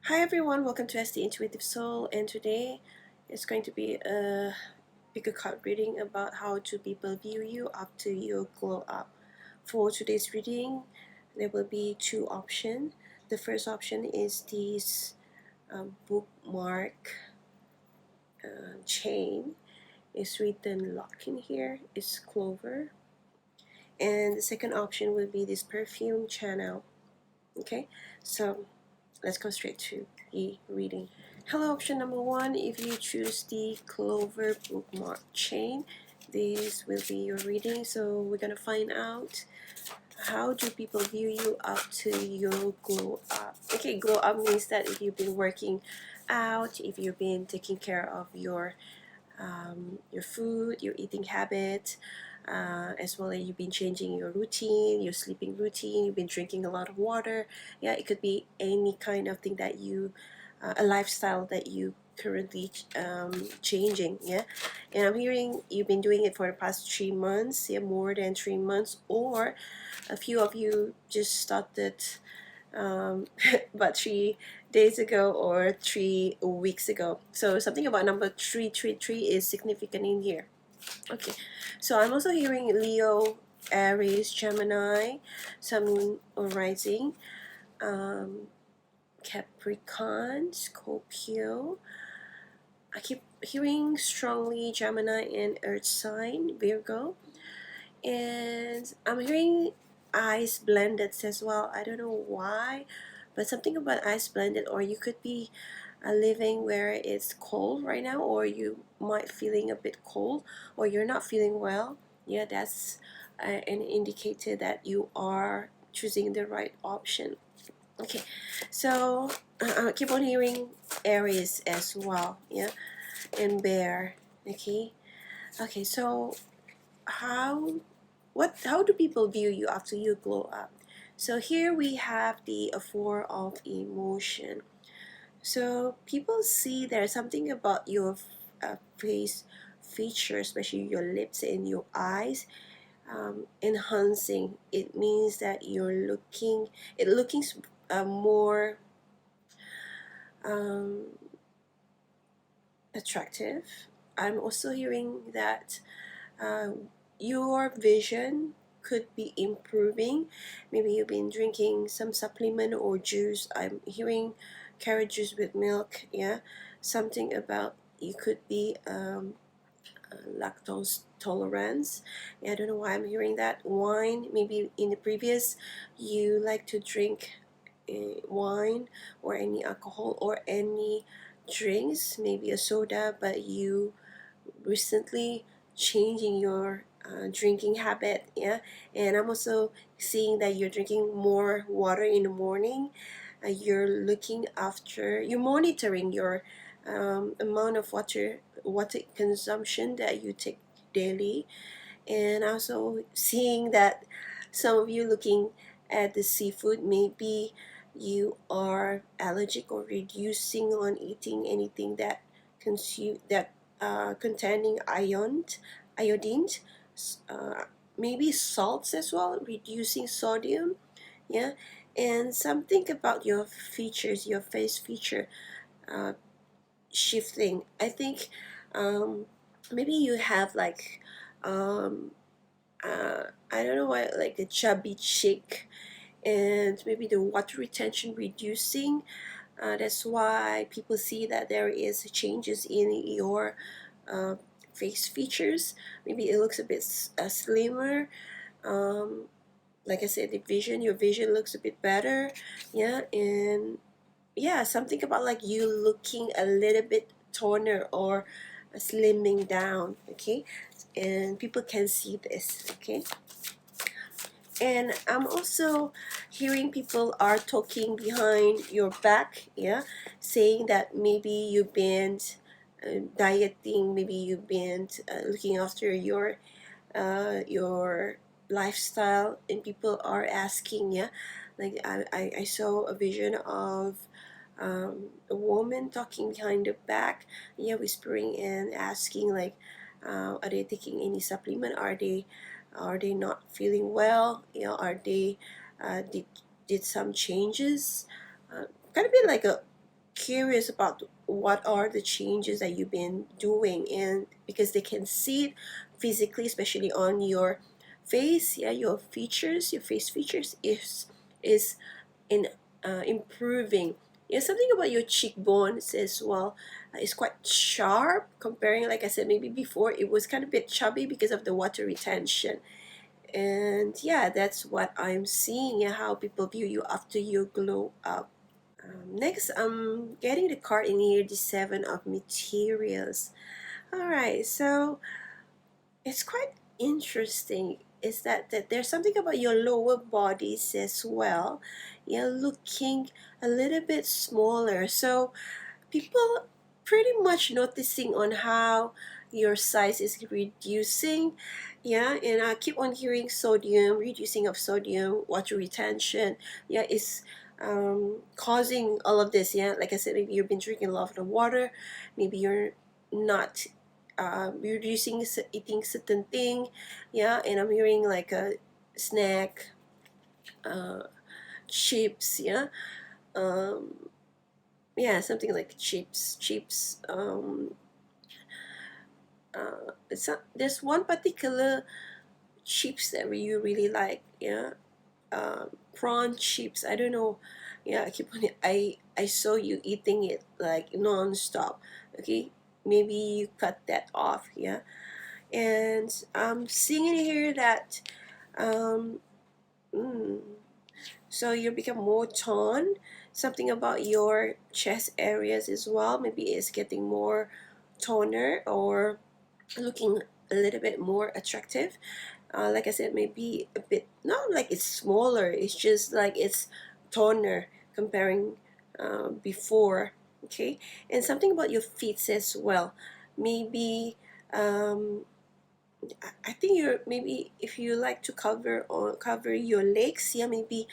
Hi everyone, welcome to the Intuitive Soul, and today is going to be a pick a card reading about how do people view you after you glow up. For today's reading, there will be two options. The first option is this bookmark chain. It's written lock in here. It's Clover. And the second option will be this perfume channel. Okay, so let's go straight to the reading. Hello, option number one. If you choose the Clover bookmark chain, this will be your reading. So we're gonna find out how do people view you up to your glow up. Okay, glow up means that if you've been working out, if you've been taking care of your food, your eating habit, as well as you've been changing your routine, your sleeping routine, you've been drinking a lot of water. Yeah, it could be any kind of thing that you, a lifestyle that you currently changing. Yeah, and I'm hearing you've been doing it for the past 3 months, yeah, more than 3 months, or a few of you just started about 3 days ago or 3 weeks ago. So something about number 333 is significant in here. Okay, so I'm also hearing Leo, Aries, Gemini, Sun, Moon, or Rising, Capricorn, Scorpio. I keep hearing strongly Gemini and Earth sign, Virgo, and I'm hearing ice blended as well. I don't know why, but something about ice blended, or you could be living where it's cold right now, or you might feeling a bit cold, or you're not feeling well. Yeah, that's an indicator that you are choosing the right option. Okay, so I keep on hearing Aries as well. Yeah, and Bear. Okay, okay. So how do people view you after you glow up? So here we have the four of emotion. So people see there's something about your face feature, especially your lips and your eyes, enhancing. It means that it looking more um, attractive. I'm also hearing that uh, your vision could be improving. Maybe you've been drinking some supplement or juice. I'm hearing carrot juice with milk. Yeah, something about you could be lactose tolerance. Yeah, I don't know why I'm hearing that. Wine, maybe in the previous you like to drink wine or any alcohol or any drinks, maybe a soda, but you recently changing your drinking habit. Yeah, and I'm also seeing that you're drinking more water in the morning. You're monitoring your amount of water consumption that you take daily, and also seeing that some of you looking at the seafood, maybe you are allergic or reducing on eating anything that consume that containing iodine, uh, maybe salts as well, reducing sodium. Yeah, and something about your features, your face feature, uh, shifting. I think maybe you have like um, I don't know why, like a chubby cheek, and maybe the water retention reducing. That's why people see that there is changes in your uh, face features. Maybe it looks a bit slimmer. Um, like I said, your vision looks a bit better. Yeah, and yeah, something about like you looking a little bit toner or slimming down. Okay, and people can see this. Okay, and I'm also hearing people are talking behind your back. Yeah, saying that maybe you've been dieting, maybe you've been looking after your lifestyle, and people are asking. Yeah, like I saw a vision of a woman talking behind the back, yeah, whispering and asking like, are they taking any supplement? Are they not feeling well? You know, are they did some changes? Kind of bit like a curious about what are the changes that you've been doing, and because they can see it physically, especially on your face. Yeah, your features, your face features is in improving. Yeah, something about your cheekbones as well. It's quite sharp comparing, like I said, maybe before it was kind of a bit chubby because of the water retention. And yeah, that's what I'm seeing, yeah, how people view you after you glow up. Next, I'm getting the card in here, the Seven of Materials. All right, so it's quite interesting. Is that there's something about your lower bodies as well. You're looking a little bit smaller. So people pretty much noticing on how your size is reducing. Yeah, and I keep on hearing sodium, reducing of sodium, water retention. Yeah, is causing all of this. Yeah, like I said, maybe you've been drinking a lot of water, maybe you're not reducing eating certain thing. Yeah, and I'm hearing like a snack, uh, chips. Yeah, um, yeah, something like chips. It's not, there's one particular chips that you really like. Yeah, prawn chips. I don't know. Yeah, I keep on. I saw you eating it like non-stop. Okay, maybe you cut that off. Yeah, and I'm seeing in here that um, mm, so you become more toned. Something about your chest areas as well. Maybe it's getting more toner or looking a little bit more attractive. Like I said, maybe a bit, not like it's smaller, it's just like it's toner comparing before. Okay, and something about your feet as well. Maybe um, I think you're, maybe if you like to cover your legs, yeah, maybe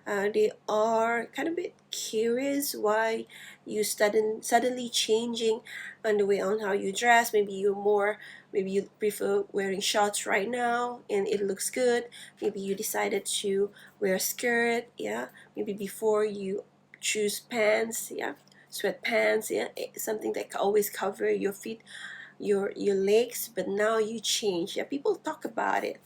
they are kind of a bit curious why you suddenly changing on the way on how you dress. Maybe you're more, maybe you prefer wearing shorts right now and it looks good. Maybe you decided to wear a skirt. Yeah, maybe before you choose pants. Yeah, sweatpants. Yeah, something that always cover your feet, your legs, but now you change. Yeah, people talk about it.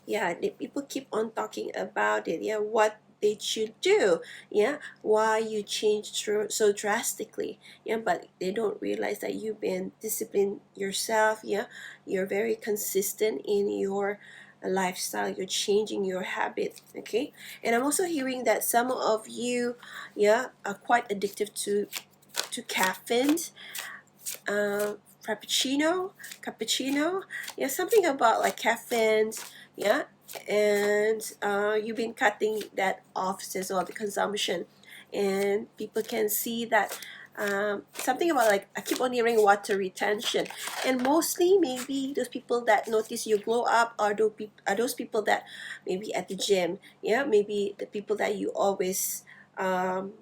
Yeah, the people keep on talking about it. Yeah, what did you do? Yeah, why you changed so drastically? Yeah, but they don't realize that you've been disciplined yourself. Yeah, you're very consistent in your lifestyle. You're changing your habit. Okay, and I'm also hearing that some of you, yeah, are quite addictive to caffeine. uh, frappuccino, cappuccino. Yeah, something about like caffeine. Yeah, and you've been cutting that off as well, the consumption, and people can see that. Something about, like, I keep on hearing water retention, and mostly maybe those people that notice you glow up are those people that maybe at the gym. Yeah, maybe the people that you always um,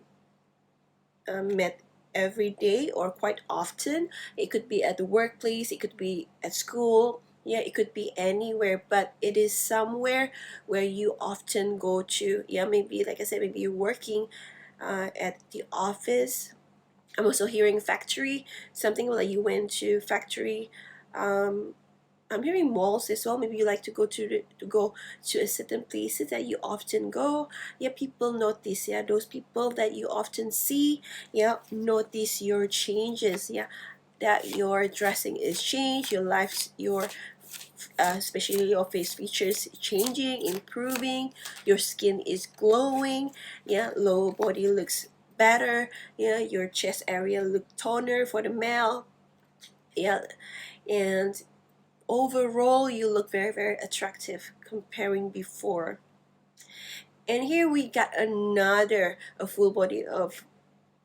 met every day or quite often. It could be at the workplace, it could be at school, yeah, it could be anywhere, but it is somewhere where you often go to. Yeah, maybe, like I said, maybe you're working at the office. I'm also hearing factory, something like you went to factory. um, I'm hearing malls as well. Maybe you like to go to a certain places that you often go. Yeah, people notice. Yeah, those people that you often see. Yeah, notice your changes. Yeah, that your dressing is changed. Your life, your especially your face features changing, improving. Your skin is glowing. Yeah, lower body looks better. Yeah, your chest area look toner for the male. Yeah, and overall you look very, very attractive comparing before. And here we got another a full body of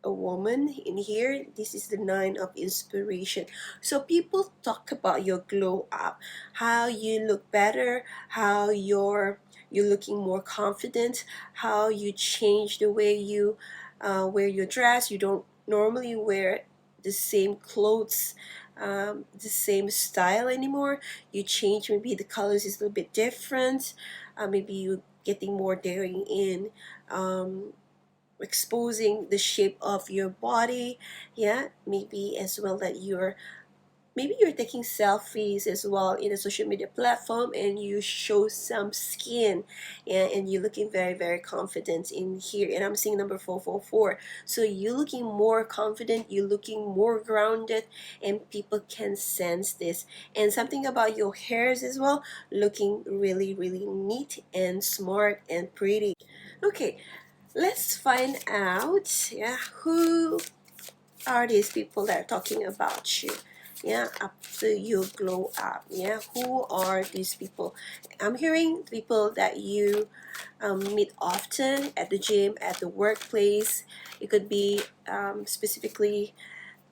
a woman in here. This is the Nine of Inspiration. So people talk about your glow up, how you look better, how you're looking more confident, how you change the way you wear your dress. You don't normally wear the same clothes, the same style anymore. You change, maybe the colors is a little bit different. Maybe you getting more daring in. Um, exposing the shape of your body. Yeah, maybe as well that maybe you're taking selfies as well in a social media platform, and you show some skin, and you're looking very very confident in here, and I'm seeing number 444. So you're looking more confident, you're looking more grounded, and people can sense this. And something about your hairs as well, looking really really neat and smart and pretty. Okay, let's find out, yeah, who are these people that are talking about you, yeah, after you glow up. Yeah, who are these people? I'm hearing people that you meet often at the gym, at the workplace. It could be specifically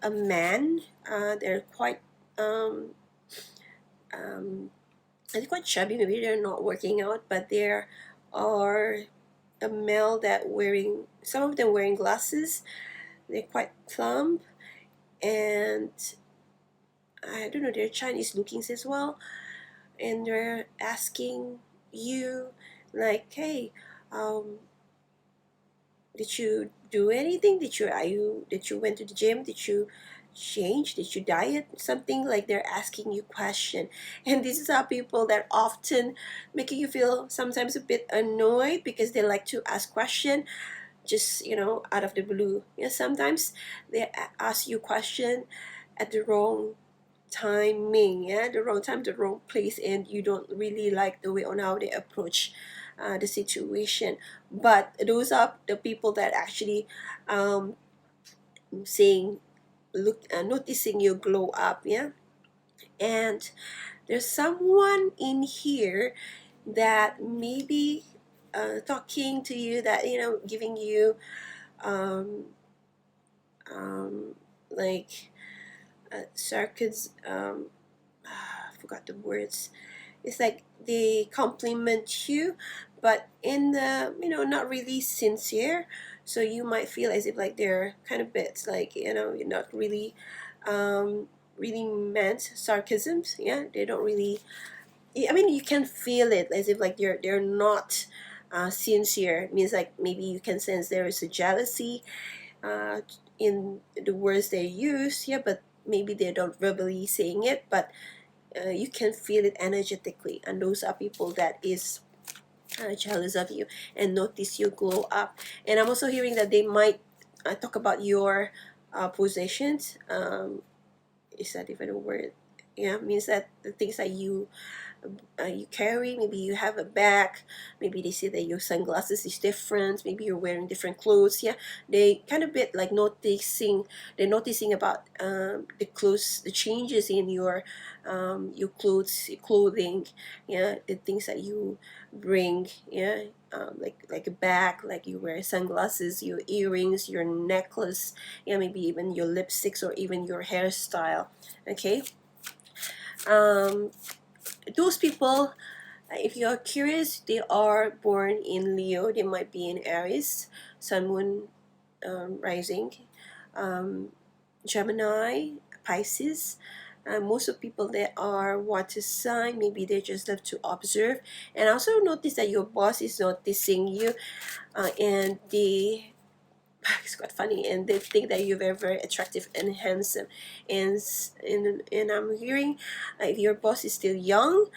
a man. They're quite um, um, they're quite chubby. Maybe they're not working out, but there are a male that wearing, some of them wearing glasses. They're quite plump, and I don't know, they're Chinese lookings as well, and they're asking you like, hey, um, did you do anything? Did you went to the gym? Did you change? Did you diet? Something like they're asking you question. And these are people that often making you feel sometimes a bit annoyed because they like to ask question just, out of the blue. Yeah, sometimes they ask you question at the wrong timing, yeah, the wrong time, the wrong place, and you don't really like the way on how they approach the situation. But those are the people that actually um, saying, look, noticing you glow up, yeah. And there's someone in here that maybe talking to you, that giving you um, um, like circuits, I forgot the words. It's like they compliment you, but in the, not really sincere. So you might feel as if like they're kind of bits like, you're not really really meant sarcasms. Yeah, they don't really, I mean, you can feel it as if like they're not sincere. It means like maybe you can sense there is a jealousy in the words they use. Yeah, but maybe they don't verbally saying it, but you can feel it energetically, and those are people that is jealous of you and notice you glow up. And I'm also hearing that they might talk about your possessions. Is that even a word? Yeah, means that the things that you carry. Maybe you have a bag. Maybe they say that your sunglasses is different. Maybe you're wearing different clothes. Yeah, they kind of bit like noticing. They're noticing about the clothes, the changes in your clothes, your clothing. Yeah, the things that you bring. Yeah. Like a bag, like you wear sunglasses, your earrings, your necklace, yeah, maybe even your lipsticks or even your hairstyle. Okay, um, those people, if you're curious, they are born in Leo. They might be in Aries, Sun, Moon, rising, um, Gemini, Pisces. Most of people that are water sign, maybe they just love to observe. And also notice that your boss is noticing you, and they it's quite funny, and they think that you're very very attractive and handsome. And I'm hearing if your boss is still young,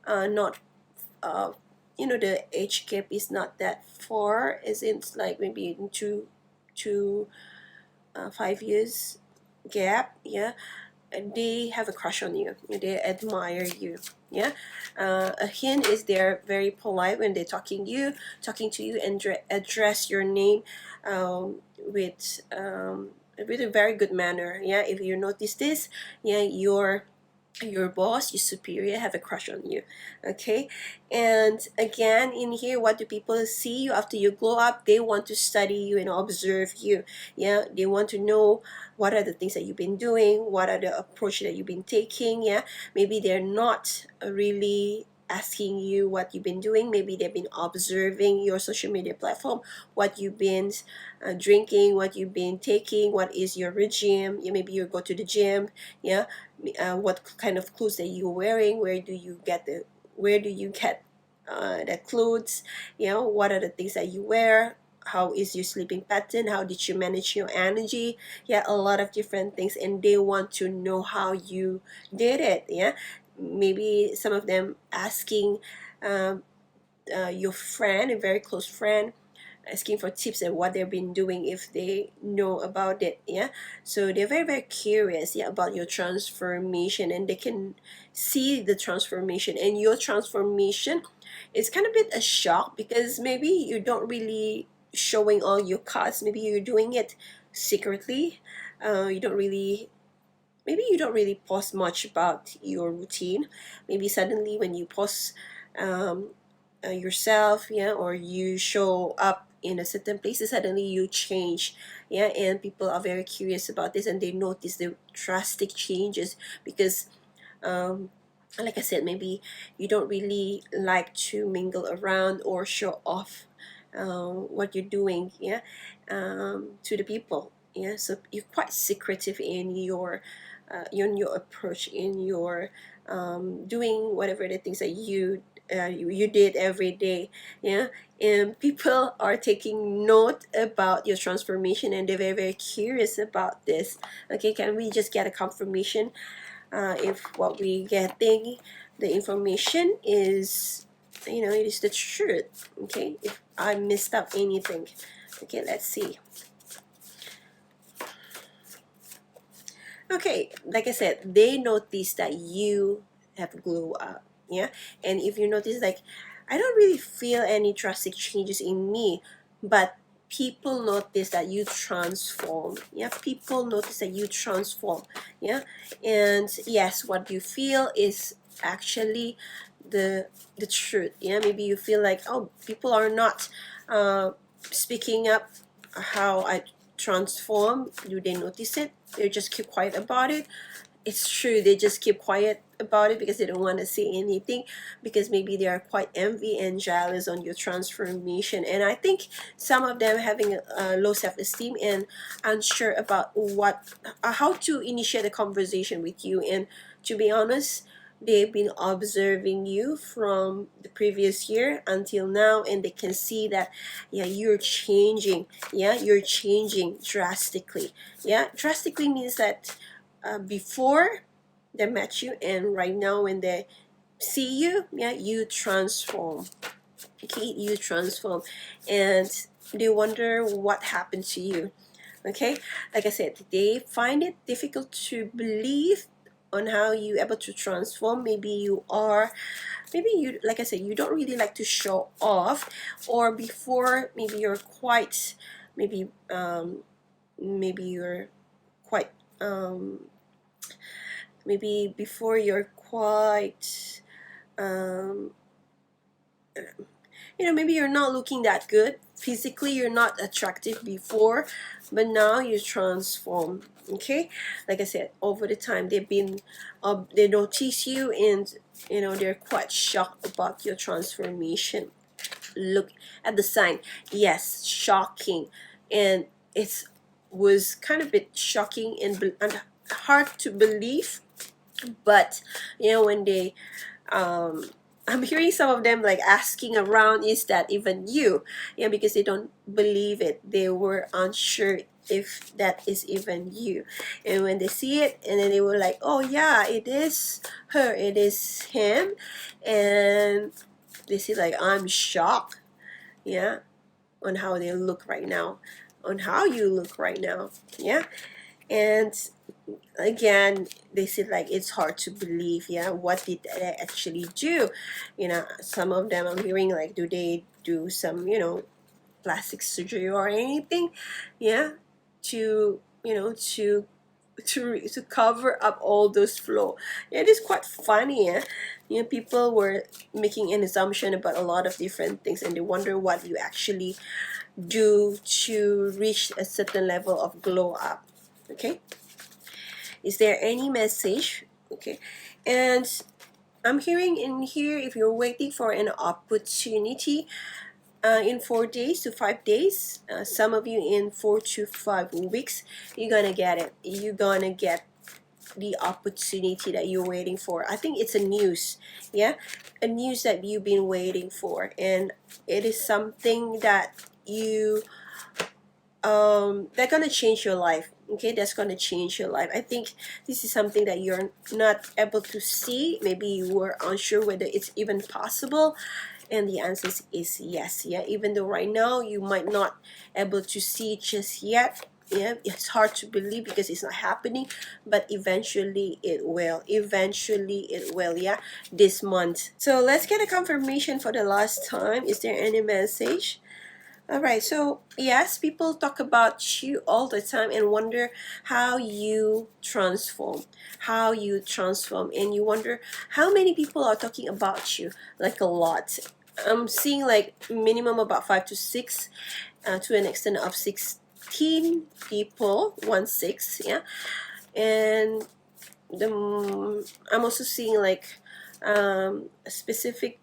not uh, the age gap is not that far, as in it's like maybe in two 5 years gap, yeah. And they have a crush on you, they admire you, yeah. A hint is they're very polite when they're talking to you, and address your name with a very good manner, yeah. If you notice this, yeah, your boss, your superior have a crush on you. Okay, and again in here, what do people see you after you glow up? They want to study you and observe you. Yeah, they want to know what are the things that you've been doing, what are the approach that you've been taking. Yeah, maybe they're not really asking you what you've been doing. Maybe they've been observing your social media platform, what you've been drinking, what you've been taking, what is your regime. Yeah, maybe you go to the gym, yeah. What kind of clothes that you're wearing, where do you get the clothes, what are the things that you wear, how is your sleeping pattern, how did you manage your energy, yeah, a lot of different things, and they want to know how you did it. Yeah, maybe some of them asking um, your friend, a very close friend, asking for tips and what they've been doing if they know about it. Yeah, so they're very very curious, yeah, about your transformation, and they can see the transformation. And your transformation is kind of bit a shock, because maybe you don't really showing all your cards, maybe you're doing it secretly. You don't really, maybe you don't really post much about your routine. Maybe suddenly when you post um, yourself, yeah, or you show up in a certain place, suddenly you change, yeah, and people are very curious about this, and they notice the drastic changes, because um, like I said, maybe you don't really like to mingle around or show off what you're doing, yeah, to the people. Yeah, so you're quite secretive in your approach, in your doing whatever the things that you did every day. Yeah, and people are taking note about your transformation, and they're very very curious about this. Okay, can we just get a confirmation if what we getting, the information is, it is the truth. Okay, if I missed up anything. Okay, let's see. Okay, like I said, they notice that you have glow up. Yeah, and if you notice, like, I don't really feel any drastic changes in me, but people notice that you transform. Yeah, people notice that you transform. Yeah, and yes, what you feel is actually the truth. Yeah, maybe you feel like, oh, people are not uh, speaking up how I transform. Do they notice it? They just keep quiet about it. It's true, they just keep quiet about it because they don't want to say anything, because maybe they are quite envy and jealous on your transformation. And I think some of them having a low self-esteem and unsure about how to initiate a conversation with you. And to be honest, they've been observing you from the previous year until now, and they can see that, yeah, you're changing. Yeah, you're changing drastically. Yeah, drastically means that before they met you and right now when they see you, yeah, you transform. Okay, you transform, and they wonder what happened to you. Okay, like I said, they find it difficult to believe on how you able to transform. Maybe you are, maybe you, like I said, you don't really like to show off, or before maybe you're quite, maybe maybe you're quite maybe before you're quite um, maybe you're not looking that good physically, you're not attractive before, but now you transform. Okay, like I said, over the time they've been they notice you, and they're quite shocked about your transformation. Look at the sign. Yes, shocking. And it was kind of a bit shocking and hard to believe, but when they I'm hearing some of them like asking around, is that even you? Yeah, because they don't believe it, they were unsure if that is even you. And when they see it, and then they were like, oh yeah, it is her, it is him. And they see, like, I'm shocked, yeah, on how they look right now, on how you look right now. Yeah, and again, they said, like, it's hard to believe. Yeah, what did they actually do? Some of them I'm hearing, like, do they do some plastic surgery or anything? Yeah, to to cover up all those flaws. Yeah, it is quite funny. Yeah, people were making an assumption about a lot of different things, and they wonder what you actually do to reach a certain level of glow up. Okay, is there any message? Okay, and I'm hearing in here, if you're waiting for an opportunity in 4 days to 5 days, some of you in 4 to 5 weeks, you're gonna get it. You're gonna get the opportunity that you're waiting for. I think it's a news, yeah, a news that you've been waiting for, and it is something that you they're gonna change your life. Okay, that's gonna change your life. I think this is something that you're not able to see. Maybe you were unsure whether it's even possible, and the answer is yes. Yeah, even though right now you might not able to see it just yet. Yeah, it's hard to believe because it's not happening, but eventually it will. Eventually it will. Yeah, this month. So let's get a confirmation for the last time. Is there any message? All right, so yes, people talk about you all the time and wonder how you transform, and you wonder how many people are talking about you, like a lot. I'm seeing like minimum about 5 to 6, to an extent of 16 people, 1 6, yeah, and I'm also seeing like a specific,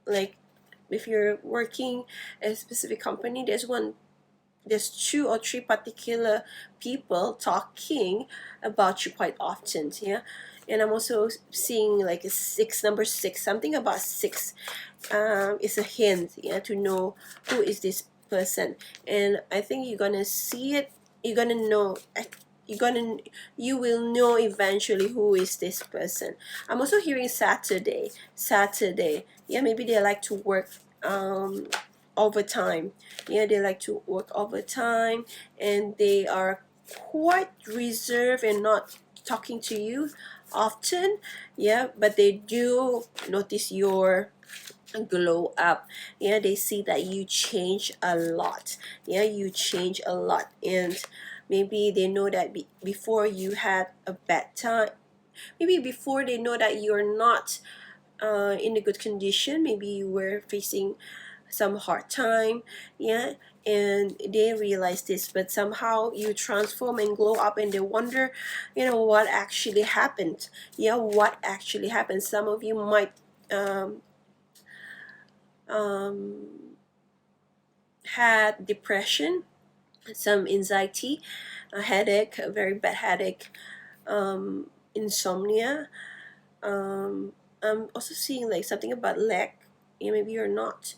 like if you're working at a specific company, there's 2 or 3 particular people talking about you quite often. Yeah, and I'm also seeing like a 6, number 6, something about 6 is a hint, yeah, to know who is this person. And I think you're gonna see it, you're gonna know, you're gonna you will know eventually who is this person. I'm also hearing Saturday. Yeah, maybe they like to work overtime. Yeah, they like to work overtime, and they are quite reserved and not talking to you often. Yeah, but they do notice your glow up. Yeah, they see that you change a lot. Yeah, you change a lot, and maybe they know that before you had a bad time. Maybe before they know that you're not in a good condition. Maybe you were facing some hard time. Yeah, and they realize this, but somehow you transform and glow up, and they wonder, what actually happened. Yeah, what actually happened. Some of you might um, had depression, some anxiety, a headache, a very bad headache, insomnia. I'm also seeing like something about leg. Yeah, maybe you're not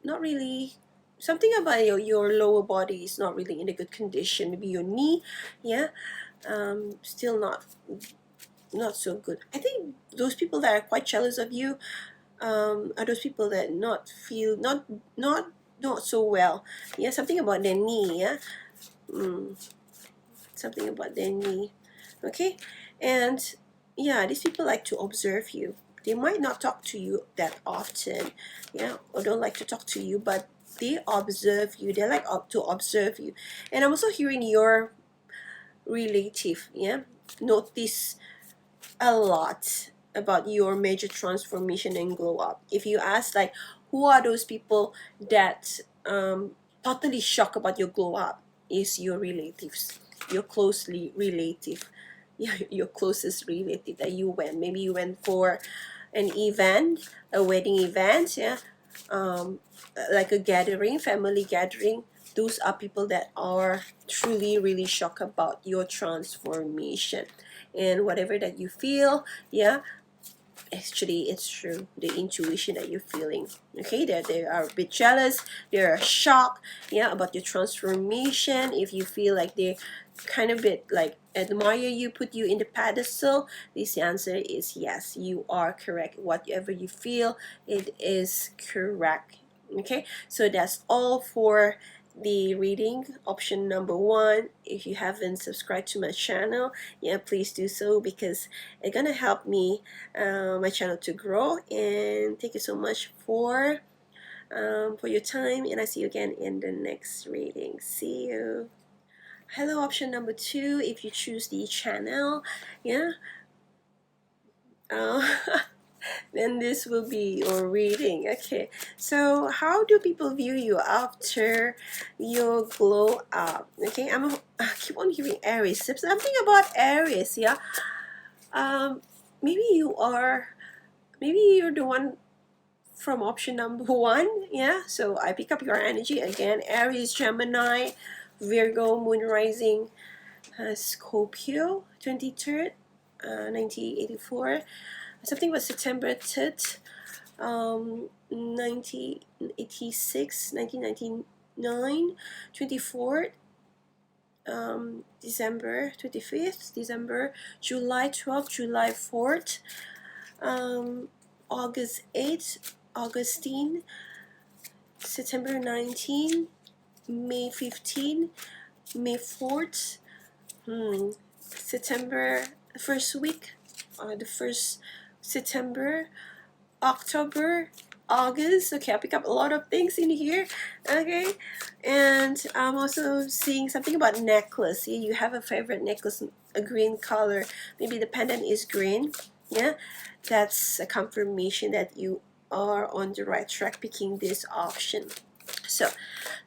really, something about your lower body is not really in a good condition. Maybe your knee, yeah, still not so good. I think those people that are quite jealous of you are those people that not feel not so well. Yeah, something about their knee. Yeah, mm, something about their knee. Okay, and yeah, these people like to observe you. They might not talk to you that often, yeah, or don't like to talk to you, but they observe you. They like to observe you. And I'm also hearing your relative, yeah, notice a lot about your major transformation and glow up. If you ask, like, who are those people that totally shocked about your glow up, is your relatives, your closely relative, your closest relative that you went. Maybe you went for an event, a wedding event, yeah, um, like a gathering, family gathering. Those are people that are truly really shocked about your transformation, and whatever that you feel, yeah, actually it's true, the intuition that you're feeling. Okay, they are a bit jealous, they're shocked, yeah, about your transformation. If you feel like they kind of bit like admire you, put you in the pedestal, this answer is yes, you are correct. Whatever you feel, it is correct. Okay, so that's all for the reading option number 1. If you haven't subscribed to my channel, yeah, please do so, because it's gonna help me, my channel, to grow. And thank you so much for your time, and I see you again in the next reading. See you. Hello, option number 2. If you choose the channel, yeah, uh, then this will be your reading. Okay, so how do people view you after your glow up? Okay, I keep on hearing Aries. Something about Aries, yeah. Um, maybe you're the one from option number 1. Yeah, so I pick up your energy again. Aries, Gemini, Virgo, Moon rising, Scorpio, 23rd, 1984. Something about September 3rd, 1986, 1999, 24th, December 25th, December, July 12th, July 4th, August 8th, Augustine, September 19, May 15, May 4th, September, first week, the first September, October, August. Okay, I pick up a lot of things in here. Okay, and I'm also seeing something about necklace. Yeah, you have a favorite necklace, a green color. Maybe the pendant is green. Yeah, that's a confirmation that you are on the right track picking this option. So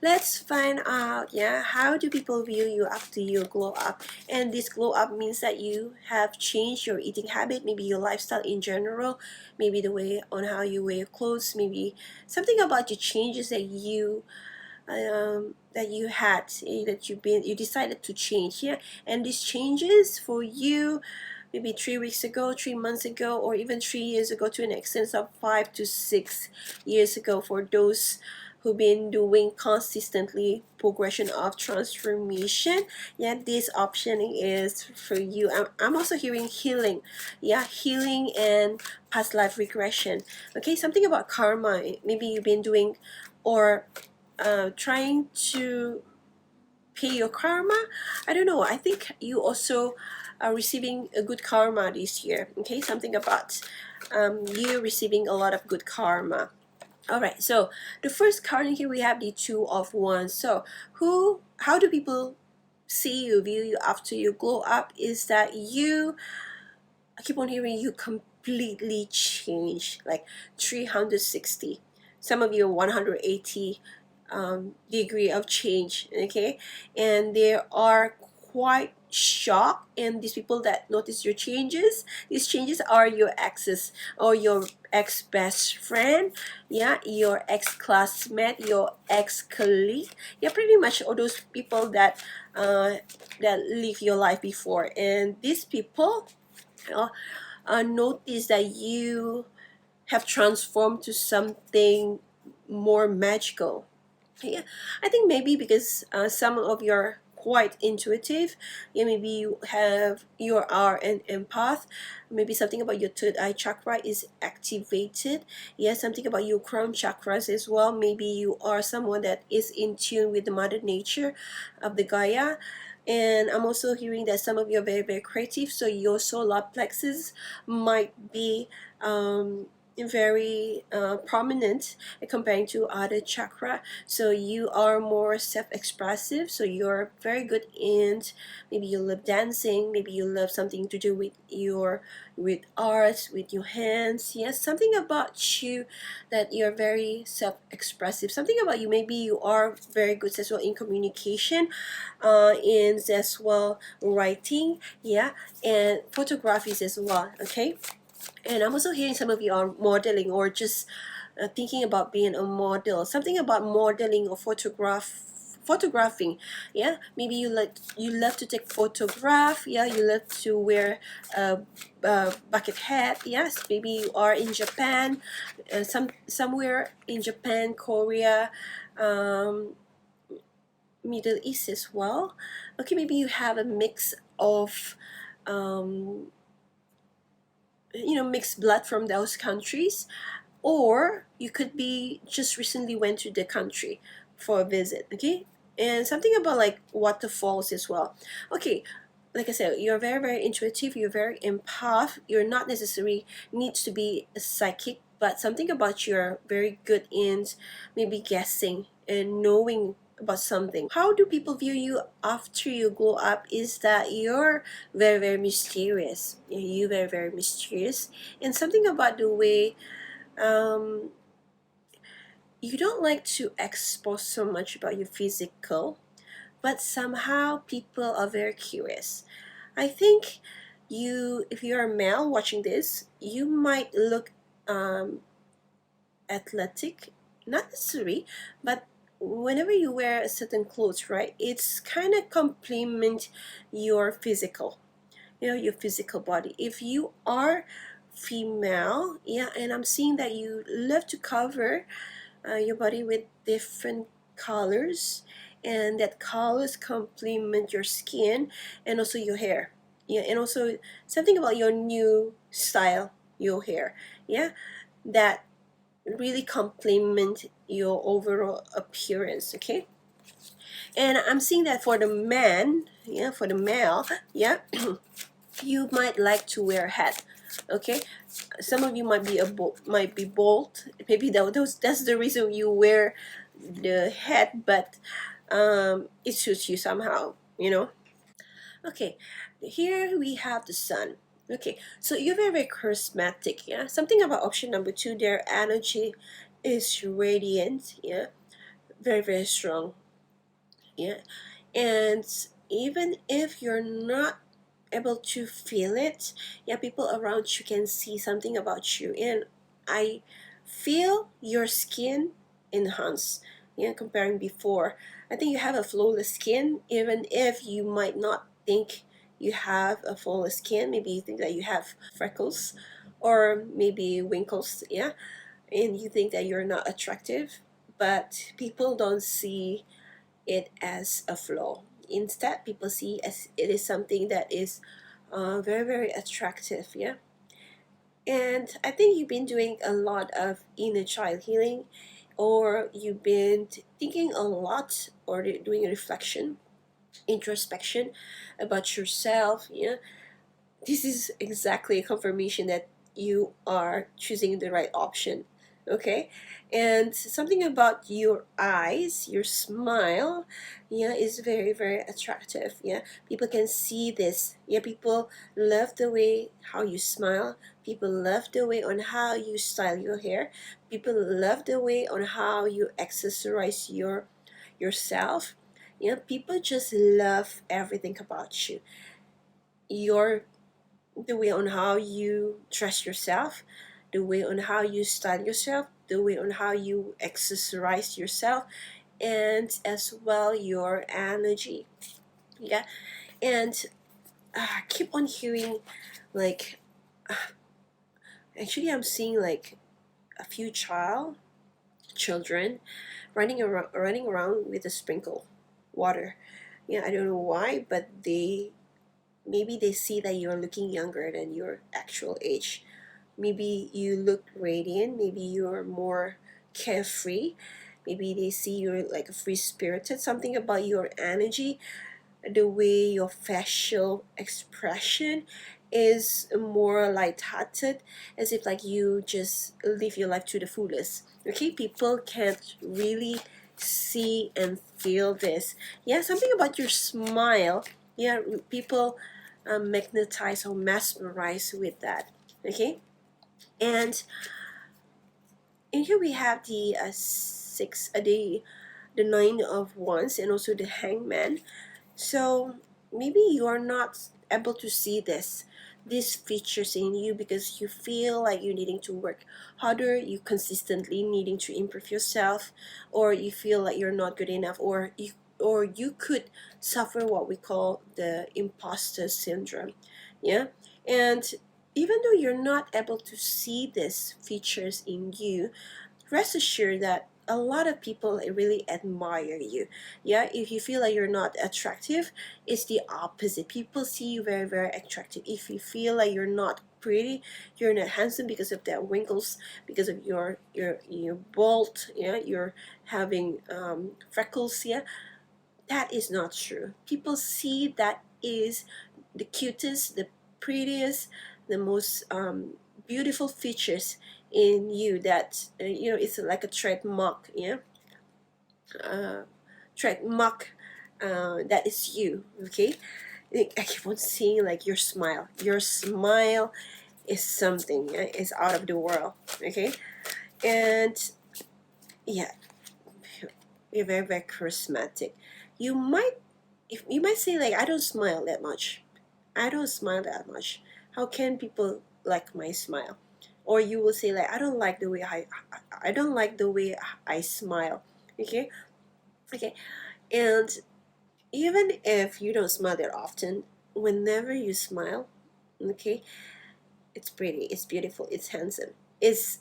let's find out, yeah, how do people view you after you glow up? And this glow up means that you have changed your eating habit, maybe your lifestyle in general, maybe the way on how you wear clothes, maybe something about the changes that you had, that you decided to change. Yeah, and these changes for you maybe 3 weeks ago, 3 months ago, or even 3 years ago, to an extent of 5 to 6 years ago, for those who've been doing consistently progression of transformation. Yeah, this option is for you. I'm also hearing healing. Yeah, healing and past life regression. Okay, something about karma. Maybe you've been doing or trying to pay your karma. I don't know. I think you also are receiving a good karma this year. Okay, something about you receiving a lot of good karma. All right, so the first card in here, we have the Two of Wands. So how do people see you, view you after you glow up? Is that you, I keep on hearing you completely change, like 360. Some of you 180 degree of change. Okay, and there are quite shocked, and these people that notice your changes, these changes are your exes or your ex best friend, yeah, your ex classmate, your ex colleague, yeah, pretty much all those people that live your life before. And these people notice that you have transformed to something more magical. Yeah, I think maybe because some of you are quite intuitive. Yeah, maybe you are an empath. Maybe something about your third eye chakra is activated. Yeah, something about your crown chakras as well. Maybe you are someone that is in tune with the mother nature of the Gaia. And I'm also hearing that some of you are very, very creative. So your solar plexus might be very prominent comparing to other chakra. So you are more self-expressive, so you're very good in, maybe you love dancing, maybe you love something to do with art, with your hands. Yes, something about you that you're very self-expressive. Something about you, maybe you are very good as well in communication, in as well writing, yeah, and photographies as well. Okay, and I'm also hearing some of you are modeling or just thinking about being a model. Something about modeling or photographing. Yeah, maybe you love to take photograph. Yeah, you love to wear a bucket hat. Yes, maybe you are in Japan, somewhere in Japan, Korea, um, Middle East as well. Okay, maybe you have a mix of um, mixed blood from those countries, or you could be just recently went to the country for a visit. Okay, and something about like waterfalls as well. Okay, like I said, you're very, very intuitive, you're very empath, you're not necessarily needs to be a psychic, but something about you're very good in maybe guessing and knowing about something. How do people view you after you glow up? Is that you're very, very mysterious. You very, very mysterious, and something about the way um, you don't like to expose so much about your physical, but somehow people are very curious. I think if you're a male watching this, you might look um, athletic, not necessarily, but whenever you wear a certain clothes, right, it's kind of complement your physical, your physical body. If you are female, yeah, and I'm seeing that you love to cover your body with different colors, and that colors complement your skin and also your hair. Yeah, and also something about your new style, your hair. Yeah, that really complement your overall appearance. Okay, and I'm seeing that for the man, yeah, for the male, yeah, you might like to wear a hat. Okay, some of you might be might be bald. Maybe that's the reason you wear the hat, but it suits you somehow, you know. Okay, here we have the sun. Okay, so you're very, very charismatic. Yeah, something about option number two. Their energy is radiant. Yeah, very, very strong. Yeah, and even if you're not able to feel it, yeah, people around you can see something about you, and I feel your skin enhance. Yeah, comparing before, I think you have a flawless skin, even if you might not think you have a flawless skin. Maybe you think that you have freckles or maybe wrinkles, yeah, and you think that you're not attractive, but people don't see it as a flaw. Instead, people see as it is something that is very, very attractive. Yeah, and I think you've been doing a lot of inner child healing, or you've been thinking a lot, or doing a reflection, introspection about yourself. Yeah, this is exactly a confirmation that you are choosing the right option. Okay, and something about your eyes, your smile, yeah, is very, very attractive. Yeah, people can see this. Yeah, people love the way how you smile. People love the way on how you style your hair. People love the way on how you accessorize yourself. Yeah, people just love everything about you. Your The way on how you dress yourself, the way on how you style yourself, the way on how you accessorize yourself, and as well your energy. Yeah, and keep on hearing like actually I'm seeing like a few children running around with a sprinkle water. Yeah, I don't know why, but they maybe they see that you're looking younger than your actual age. Maybe you look radiant, maybe you're more carefree, maybe they see you're like free spirited. Something about your energy, the way your facial expression is more light-hearted, as if like you just live your life to the fullest. Okay, people can't really see and feel this. Yeah, something about your smile, yeah, people magnetize or mesmerize with that. Okay, and in here we have the the nine of wands, and also the hangman. So maybe you're not able to see these features in you because you feel like you're needing to work harder, you consistently needing to improve yourself, or you feel like you're not good enough, or you could suffer what we call the imposter syndrome. Yeah, and even though you're not able to see these features in you, rest assured that a lot of people really admire you. Yeah, if you feel like you're not attractive, it's the opposite. People see you very, very attractive. If you feel like you're not pretty, you're not handsome because of that wrinkles, because of your bald, yeah, you're having freckles, yeah, that is not true. People see that is the cutest, the prettiest, the most beautiful features in you, that it's like a trademark, yeah, uh, trademark, that is you. Okay, I keep on seeing like your smile is something, yeah, is out of the world. Okay, and yeah, you're very, very charismatic. You might, if you might say like, I don't smile that much. I don't smile that much. How can people like my smile? Or you will say like, I don't like the way I smile. Okay, okay, and even if you don't smile that often, whenever you smile, okay, It's pretty, it's beautiful, it's handsome, it's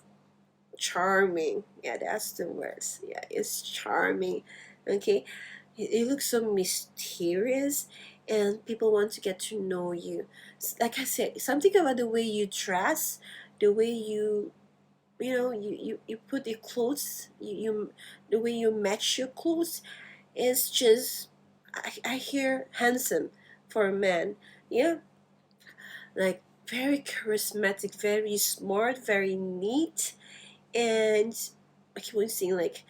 charming. Yeah, that's the words. Yeah, it's charming. Okay, it looks so mysterious, and people want to get to know you. Like I said, something about the way you dress, the way you put your clothes, the way you match your clothes is just, I hear handsome for a man. Yeah, like very charismatic, very smart, very neat, and I keep on seeing like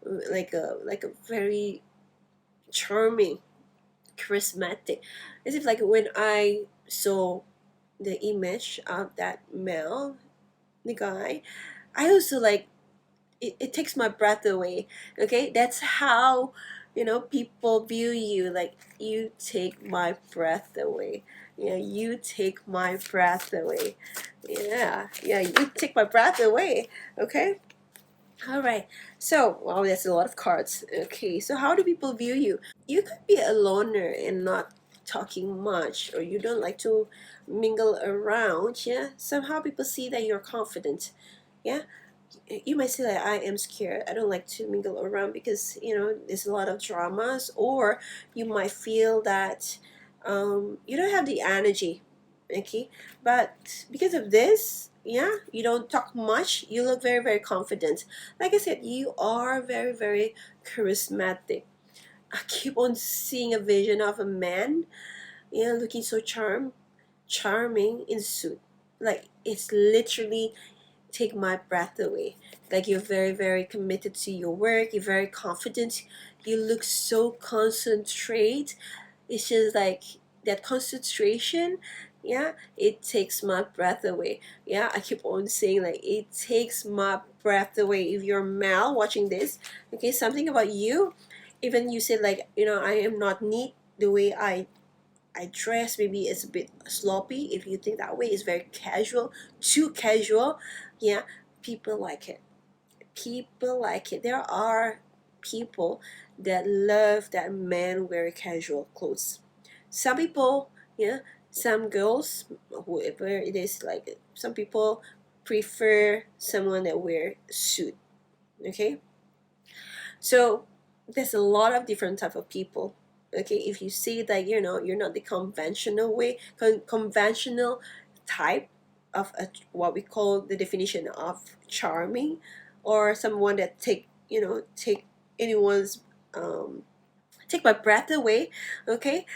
a very charming, charismatic. As if like when I saw the image of that male, the guy, I also like it takes my breath away. Okay, that's how people view you. Like, you take my breath away. Yeah, you take my breath away. Yeah, you take my breath away. Okay. All right. So, wow, that's a lot of cards. Okay, so how do people view you? You could be a loner and not talking much, or you don't like to mingle around. Yeah, somehow people see that you're confident. Yeah, you might say that I am scared. I don't like to mingle around because there's a lot of dramas, or you might feel that you don't have the energy. Okay, but because of this, yeah, you don't talk much. You look very very confident. Like I said, you are very very charismatic. I keep on seeing a vision of a man, looking so charming in suit. Like, it's literally take my breath away. Like, you're very, very committed to your work. You're very confident. You look so concentrate. It's just like that concentration. Yeah, it takes my breath away. Yeah, I keep on saying like it takes my breath away. If you're male watching this, okay, something about you. Even you said like I am not neat the way I dress, maybe it's a bit sloppy. If you think that way, it's very casual, too casual. Yeah, people like it. People like it. There are people that love that men wear casual clothes. Some people, yeah, some girls, whoever it is, like some people prefer someone that wear suit. Okay, so there's a lot of different type of people. Okay, if you see that you're not the conventional way, conventional type of what we call the definition of charming, or someone that take anyone's take my breath away. Okay,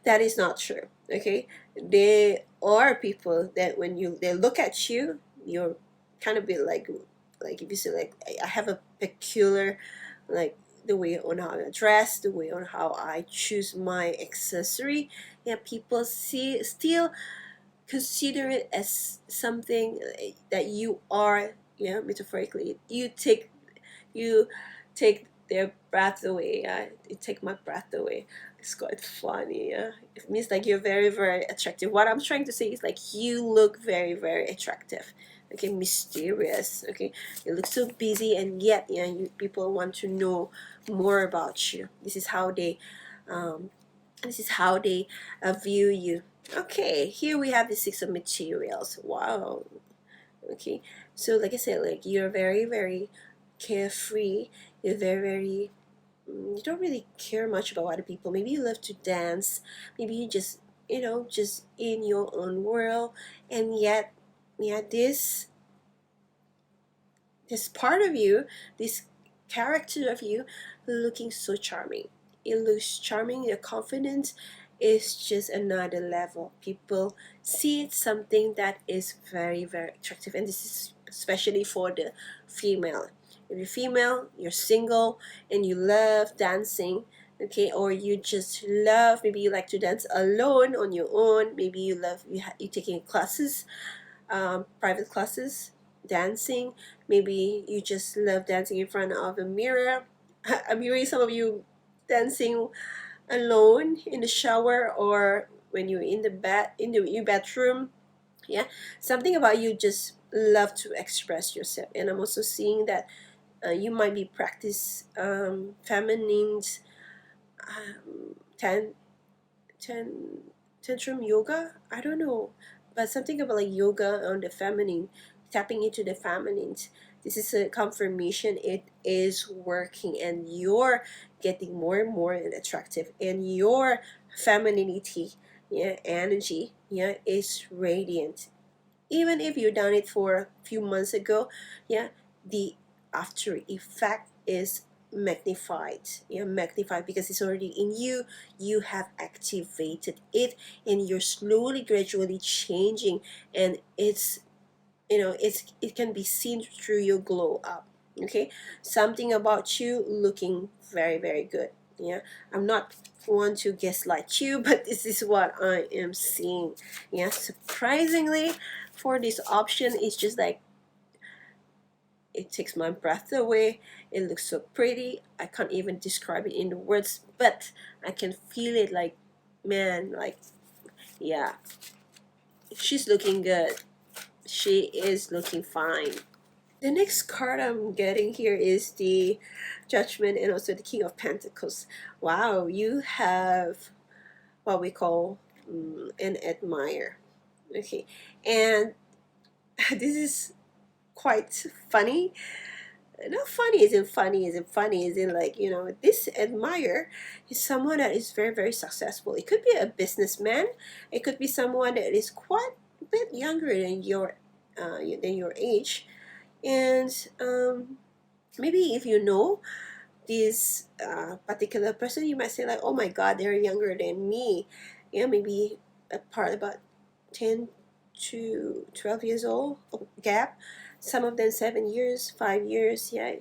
that is not true. Okay, there are people that when they look at you, you're kind of bit like if you say like I have a peculiar, like the way on how I dress, the way on how I choose my accessory. Yeah, people still consider it as something that you are. Yeah, metaphorically, you take their breath away. Yeah, you take my breath away. It's quite funny. Yeah, it means like you're very very attractive. What I'm trying to say is like you look very very attractive. Okay, mysterious. Okay, you look so busy, and yet people want to know more about you. Um, this is how they view you. Okay, here we have the six of materials. Wow. Okay, so like I said, like you're very very carefree. You're very very you don't really care much about other people. Maybe you love to dance. Maybe you just just in your own world. And yet, yeah, this part of you, this character of you, looking so charming. It looks charming. Your confidence is just another level. People see it something that is very very attractive, and this is especially for the female. If you're female, you're single, and you love dancing, okay, or you just love, maybe you like to dance alone on your own. Maybe you love you taking classes, private classes, dancing. Maybe you just love dancing in front of a mirror. I'm hearing some of you dancing alone in the shower, or when you're in the bed in your bedroom. Yeah, something about you just love to express yourself. And I'm also seeing that you might be practice feminine ten, ten, tantrum yoga. I don't know, but something about like yoga on the feminine, tapping into the feminines. This is a confirmation it is working, and you're getting more and more attractive, and your femininity, yeah, energy, yeah, is radiant. Even if you done it for a few months ago, yeah, the after effect is magnified, yeah, magnified, because it's already in you. You have activated it, and you're slowly gradually changing, and it's, it can be seen through your glow up. Okay, something about you looking very, very good. Yeah, I'm not one to gaslight you, but this is what I am seeing. Yeah, surprisingly, for this option, it's just like it takes my breath away. It looks so pretty, I can't even describe it in the words, but I can feel it, like, man, like, yeah, she's looking good. She is looking fine. The next card I'm getting here is the Judgment and also the King of Pentacles. Wow, you have what we call an admirer. Okay, and this is quite funny. Not funny isn't funny isn't funny isn't like, this admirer is someone that is very, very successful. It could be a businessman. It could be someone that is quite a bit younger than your age, and maybe if you know this particular person, you might say like, oh my god, they're younger than me. Yeah, maybe a part about 10 to 12 years old gap. Some of them 7 years, 5 years. Yeah,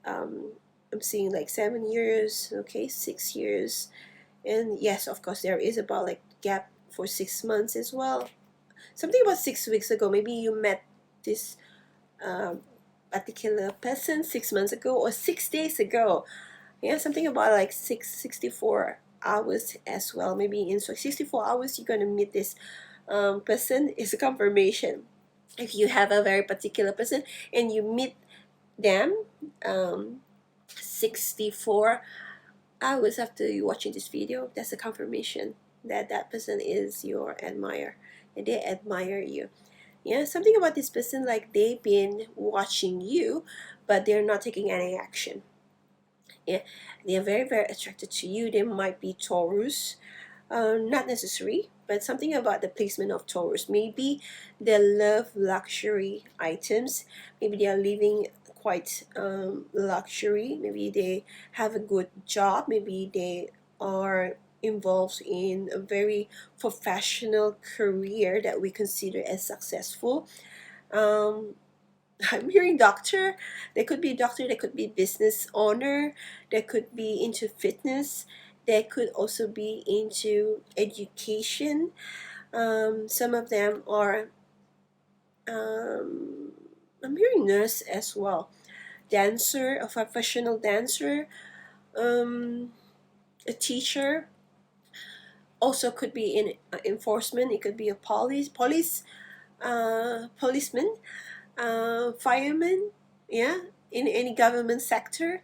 um, I'm seeing like 7 years. Okay, 6 years. And yes, of course, there is about like gap for 6 months as well. Something about 6 weeks ago, maybe you met this um, particular person 6 months ago or 6 days ago. Yeah, something about like 64 hours as well. Maybe in 64 hours you're gonna meet this person. Is a confirmation. If you have a very particular person and you meet them 64 hours after you watching this video, that's a confirmation that that person is your admirer and they admire you. Yeah, something about this person, like they've been watching you, but they're not taking any action. Yeah, they are very, very attracted to you. They might be Taurus, not necessary, but something about the placement of Taurus. Maybe they love luxury items. Maybe they are living quite luxury. Maybe they have a good job. Maybe they are involved in a very professional career that we consider as successful. Um, I'm hearing doctor. They could be doctor. They could be business owner. They could be into fitness. They could also be into education. Some of them are. Um, I'm hearing nurse as well. Dancer, a professional dancer. Um, a teacher. Also could be in enforcement. It could be a policeman, fireman. Yeah, in any government sector.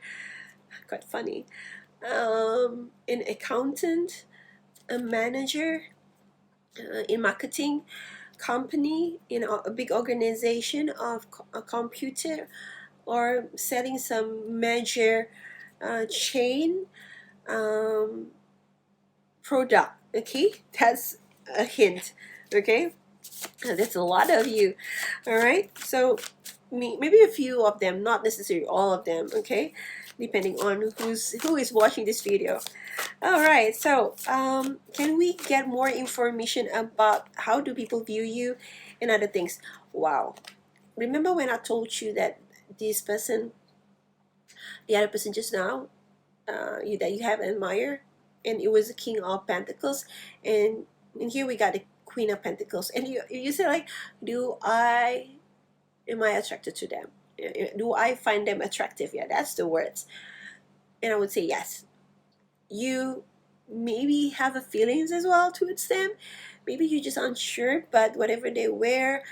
Quite funny. An accountant, a manager, in marketing company, a big organization of a computer, or selling some major chain um, product. Okay, that's a hint. Okay, that's a lot of you. All right, so maybe a few of them, not necessarily all of them. Okay, depending on who is watching this video. All right, so can we get more information about how do people view you and other things? Wow, remember when I told you that this person, the other person just now, that you have admired, and it was the King of Pentacles, and here we got the Queen of Pentacles, and you say like, am I attracted to them? Do I find them attractive? Yeah, that's the words, and I would say yes. You maybe have a feelings as well towards them. Maybe you're just unsure, but whatever they wear,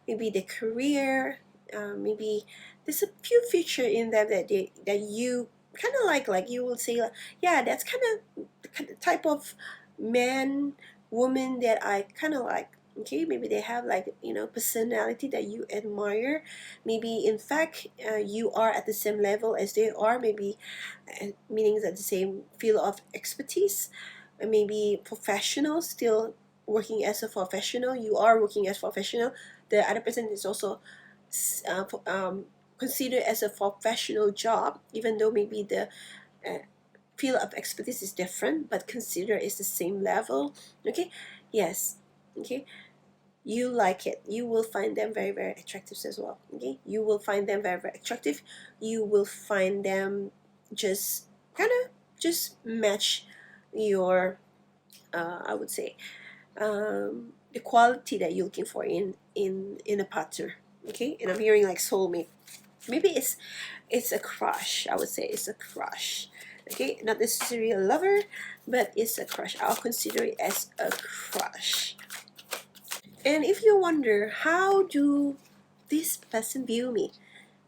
maybe the career, maybe there's a few feature in them that you kind of like you will say like, yeah, that's kind of the type of man, woman that I kind of like. Okay, maybe they have like, personality that you admire. Maybe in fact, you are at the same level as they are, maybe, meaning that the same field of expertise. Maybe professional, still working as a professional, you are working as a professional, the other person is also considered as a professional job, even though maybe the uh, field of expertise is different, but consider is the same level. Okay, yes. Okay, you like it, you will find them very, very attractive as well. Okay, you will find them very, very attractive. You will find them just kind of just match your, I would say, the quality that you're looking for in a partner. Okay, and I'm hearing like soulmate. Maybe it's a crush. I would say it's a crush. Okay, not necessarily a lover, but it's a crush. I'll consider it as a crush. And if you wonder, how do this person view me?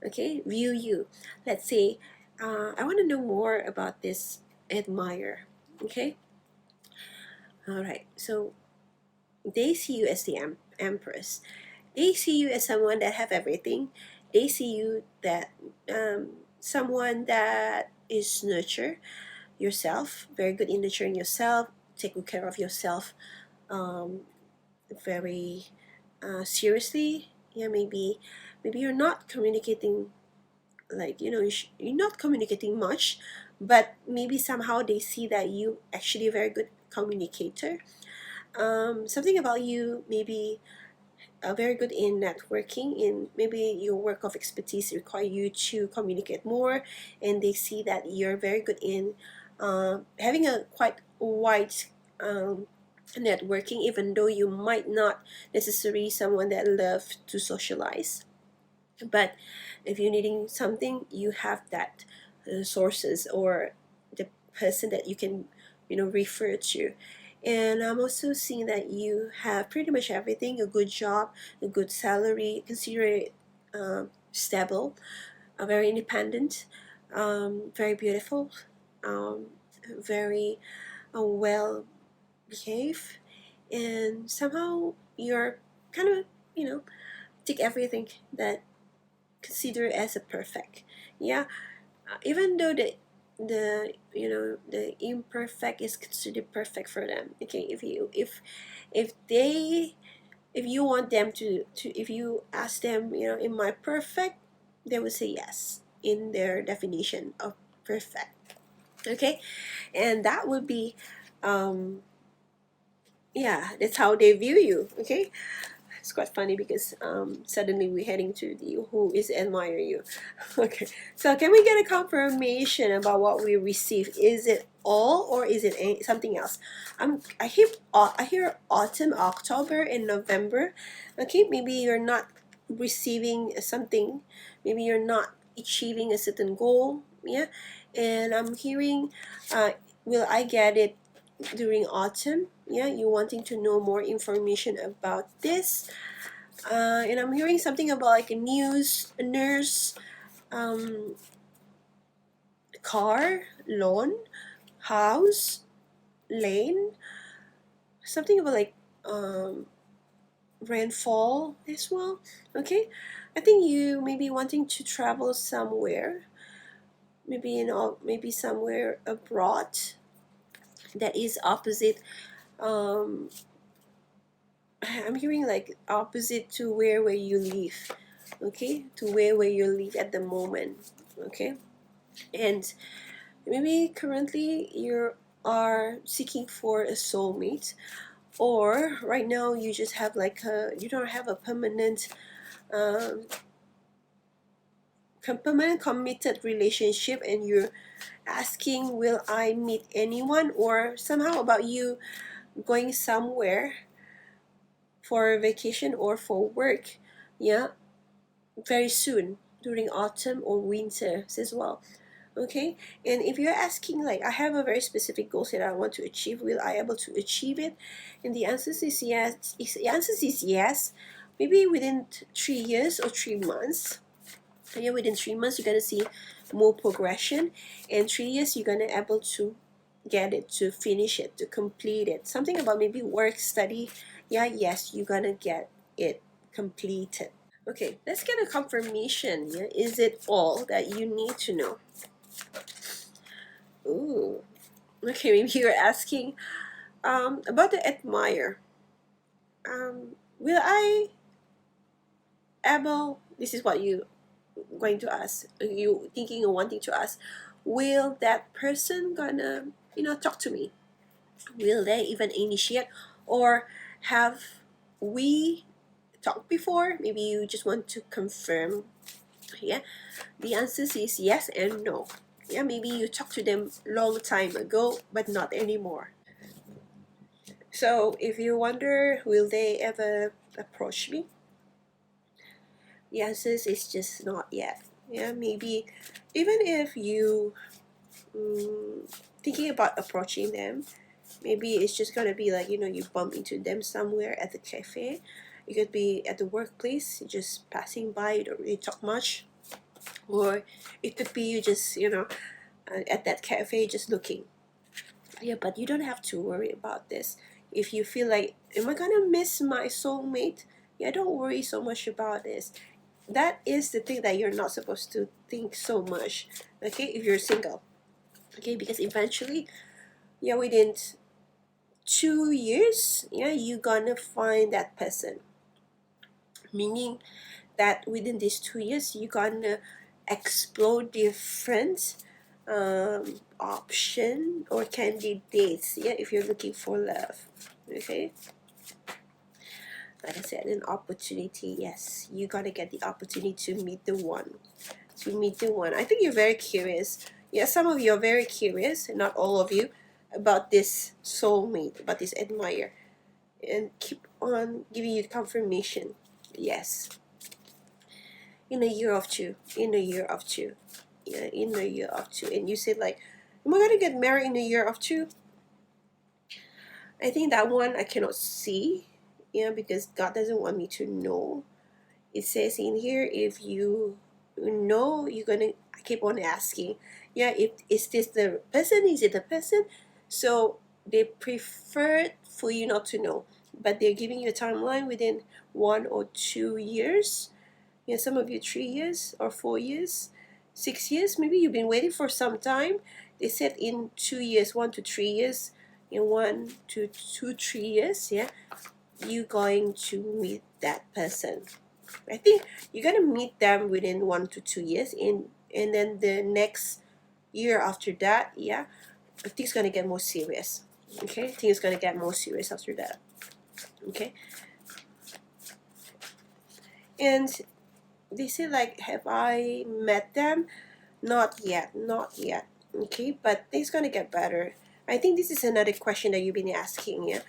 Okay, view you. Let's say, I want to know more about this admire. Okay, all right. So they see you as the empress. They see you as someone that have everything. They see you that, someone that is nurture yourself, very good in nurturing yourself, take good care of yourself, um, very seriously. Yeah, maybe you're not communicating, like, you're not communicating much, but maybe somehow they see that you actually a very good communicator. Something about you, maybe very good in networking, in maybe your work of expertise require you to communicate more, and they see that you're very good in having a quite wide um, networking, even though you might not necessarily someone that love to socialize. But if you're needing something, you have that sources or the person that you can, refer to. And I'm also seeing that you have pretty much everything: a good job, a good salary, consider it stable, very independent, very beautiful, um, very well behaved, and somehow you're kind of, take everything that consider as a perfect. Yeah, even though the imperfect is considered perfect for them. Okay, if they if you want them to if you ask them, am I perfect, they will say yes in their definition of perfect. Okay, and that would be, um yeah, that's how they view you. Okay, it's quite funny because suddenly we're heading to the who is admire you. Okay, so can we get a confirmation about what we received? Is it all or is it something else? I hear autumn, October, and November. Okay, maybe you're not receiving something. Maybe you're not achieving a certain goal. Yeah, and I'm hearing, will I get it during autumn? Yeah, you wanting to know more information about this. And I'm hearing something about like a news, a nurse, um, car, lawn, house, lane, something about like, rainfall as well. Okay, I think you may be wanting to travel somewhere, maybe maybe somewhere abroad that is opposite. Um, I'm hearing like opposite to where you live. Okay, to where you live at the moment. Okay, and maybe currently you are seeking for a soulmate, or right now you just have like you don't have a um, permanent committed relationship, and you're asking, will I meet anyone, or somehow about you going somewhere for vacation or for work. Yeah, very soon during autumn or winter as well. Okay, and if you're asking like, I have a very specific goal that I want to achieve, will I able to achieve it? And the answer is yes. The answer is yes. Maybe within 3 years or 3 months. Yeah, within 3 months you're gonna see more progression, and 3 years you're gonna able to get it, to finish it, to complete it. Something about maybe work, study. Yeah, yes, you're gonna get it completed. Okay, let's get a confirmation. Yeah, is it all that you need to know? Ooh. Okay, maybe you're asking about the admire. Will I able? This is what you going to ask. You thinking or wanting to ask? Will that person gonna talk to me? Will they even initiate, or have we talked before? Maybe you just want to confirm. Yeah, the answer is yes and no. Yeah, maybe you talked to them long time ago, but not anymore. So if you wonder, will they ever approach me? The answer is just not yet. Yeah, maybe even if you thinking about approaching them, maybe it's just gonna be like you bump into them somewhere at the cafe. It could be at the workplace, just passing by. You don't really talk much, or it could be you just at that cafe just looking. Yeah, but you don't have to worry about this. If you feel like, am I gonna miss my soulmate? Yeah, don't worry so much about this. That is the thing that you're not supposed to think so much. Okay, if you're single. Okay, because eventually, yeah, within 2 years, yeah, you're gonna find that person. Meaning that within these 2 years, you're gonna explore different option or candidates. Yeah, if you're looking for love. Okay, like I said, an opportunity. Yes, you gotta get the opportunity to meet the one. To meet the one. I think you're very curious. Yeah, some of you are very curious, not all of you, about this soulmate, about this admirer, and keep on giving you confirmation. Yes, in a year of two, in a year of two, yeah, in a year of two, and you said like, am I gonna get married in a year of two? I think that one I cannot see, yeah, because God doesn't want me to know. It says in here, if you know, you're gonna keep on asking. Yeah, if is this the person? Is it the person? So they prefer for you not to know, but they're giving you a timeline within 1 or 2 years. Yeah, some of you 3 years or 4 years, 6 years. Maybe you've been waiting for some time. They said in 2 years, 1 to 3 years, in 1 to 2, 3 years. Yeah, you going to meet that person. I think you're gonna meet them within 1 to 2 years, and then the next year after that, yeah, things gonna get more serious. Okay, things gonna get more serious after that. Okay, and they say like, have I met them? Not yet, not yet. Okay, but things gonna get better. I think this is another question that you've been asking. Yeah,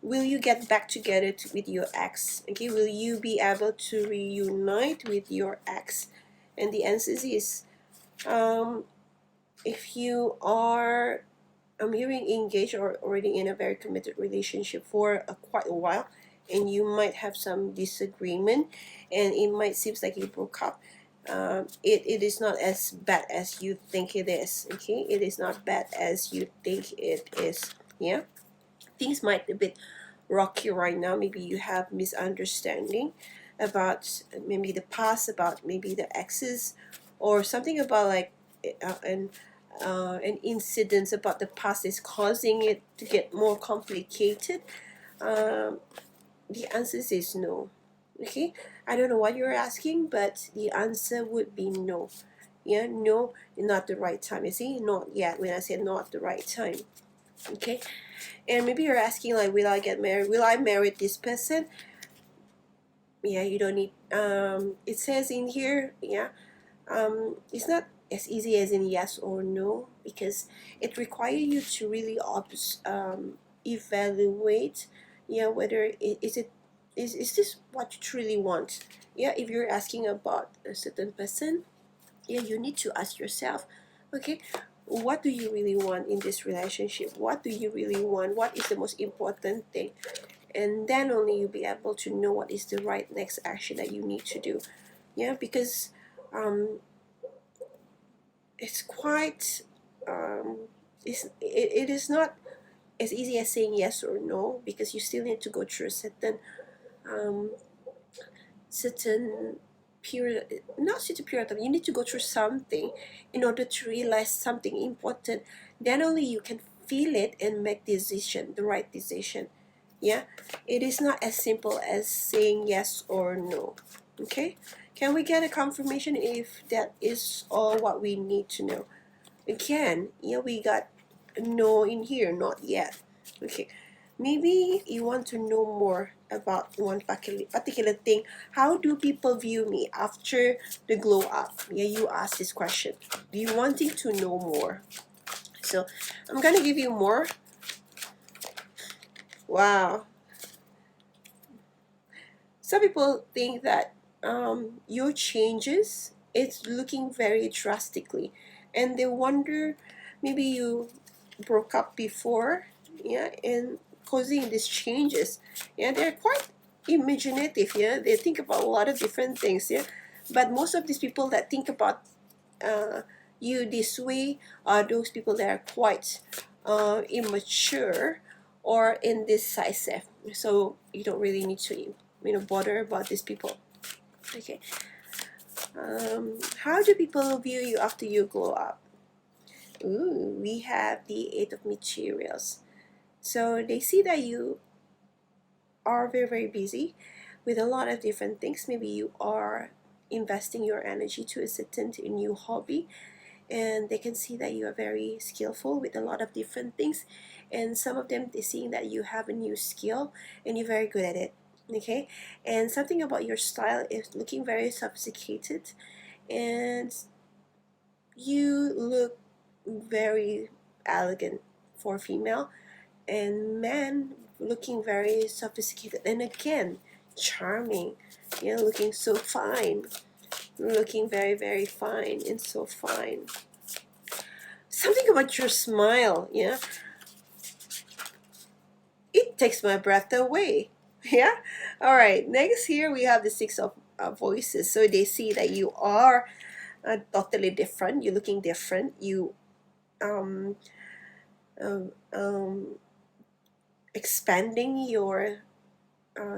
will you get back together with your ex? Okay, will you be able to reunite with your ex? And the answer is, if you are, I'm hearing engaged or already in a very committed relationship for quite a while, and you might have some disagreement, and it might seems like you broke up. It is not as bad as you think it is. Okay, it is not bad as you think it is. Yeah, things might be a bit rocky right now. Maybe you have misunderstanding about maybe the past, about maybe the exes, or something about like an incident about the past is causing it to get more complicated. Um, the answer is no. Okay, I don't know what you're asking, but the answer would be no. Yeah, no, not the right time. You see, not yet. When I say not the right time, okay. And maybe you're asking like, will I get married? Will I marry this person? Yeah, you don't need. It says in here, yeah. It's not as easy as in yes or no, because it requires you to really evaluate, yeah, whether is this what you truly want. Yeah, if you're asking about a certain person, yeah, you need to ask yourself, okay, what do you really want in this relationship? What do you really want? What is the most important thing? And then only you'll be able to know what is the right next action that you need to do. Yeah, because um, it's quite it is not as easy as saying yes or no, because you still need to go through a um, certain period, not certain period of time. You need to go through something in order to realize something important. Then only you can feel it and make decision, the right decision. Yeah, it is not as simple as saying yes or no. Okay, can we get a confirmation if that is all what we need to know? We can. Yeah, we got no in here, not yet. Okay, maybe you want to know more about one particular thing. How do people view me after the glow up? Yeah, you ask this question. Do you wanting to know more? So I'm gonna give you more. Wow. Some people think that your changes, it's looking very drastically, and they wonder maybe you broke up before, yeah, and causing these changes. Yeah, they're quite imaginative. Yeah, they think about a lot of different things. Yeah, but most of these people that think about uh, you this way are those people that are quite immature or indecisive. So you don't really need to bother about these people. Okay. How do people view you after you glow up? Ooh, we have the Eight of Materials. So they see that you are very, very busy with a lot of different things. Maybe you are investing your energy to a certain new hobby, and they can see that you are very skillful with a lot of different things. And some of them, they seeing that you have a new skill and you're very good at it. Okay, and something about your style is looking very sophisticated, and you look very elegant for female, and men looking very sophisticated and again charming, looking so fine, looking very, very fine and so fine. Something about your smile, yeah, it takes my breath away. Yeah. All right, next here we have the Six of Voices. So they see that you are totally different, you're looking different, you um, um, um, expanding your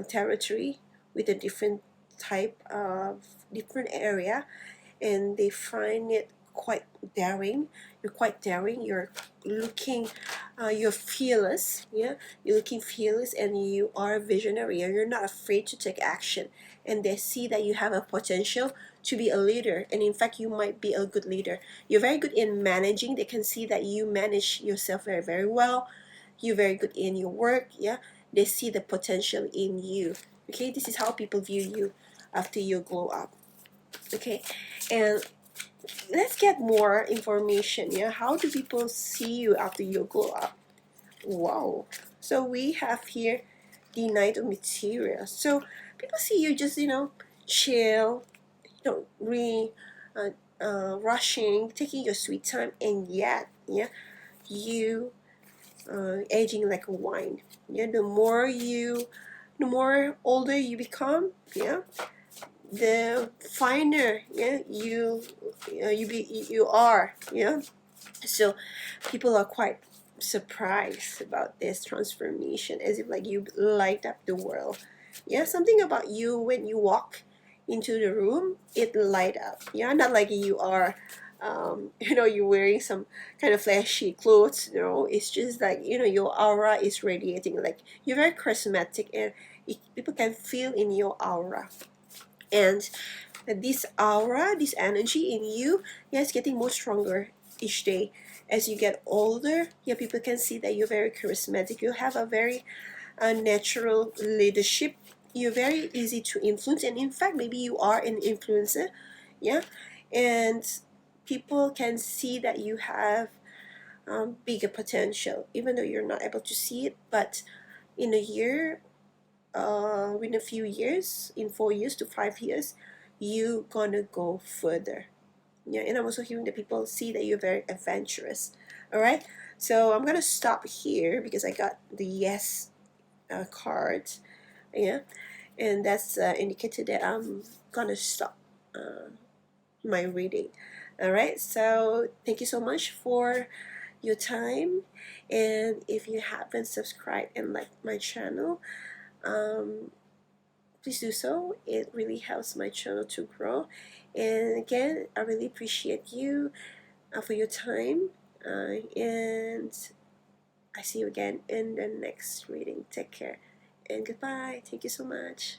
territory with a different type of different area, and they find it quite daring. You're quite daring. You're looking, you're fearless. Yeah, you're looking fearless, and you are visionary. And you're not afraid to take action. And they see that you have a potential to be a leader, and in fact, you might be a good leader. You're very good in managing. They can see that you manage yourself very, very well. You're very good in your work. Yeah, they see the potential in you. Okay, this is how people view you after you glow up. Okay, and let's get more information. Yeah, how do people see you after you glow up? Wow. So we have here the Knight of Materials. So people see you just chill, really rushing, taking your sweet time, and yet you aging like a wine. Yeah, the more older you become, yeah, the finer, yeah, you are, yeah. So people are quite surprised about this transformation, as if like you light up the world. Yeah, something about you when you walk into the room, it light up. Yeah, not like you are you're wearing some kind of flashy clothes. It's just like your aura is radiating, like you're very charismatic, and people can feel in your aura. And this aura, this energy in you, yeah, it's getting more stronger each day. As you get older, yeah, people can see that you're very charismatic. You have a very natural leadership. You're very easy to influence, and in fact, maybe you are an influencer, yeah. And people can see that you have bigger potential, even though you're not able to see it. But in a year, in a few years, in 4 years to 5 years, you gonna go further. Yeah, and I'm also hearing that people see that you're very adventurous. All right, so I'm gonna stop here because I got the yes card. Yeah, and that's indicated that I'm gonna stop my reading. All right, so thank you so much for your time. And if you haven't subscribed and liked my channel, um, please do so. It really helps my channel to grow. And again, I really appreciate you for your time. And I see you again in the next reading. Take care and goodbye. Thank you so much.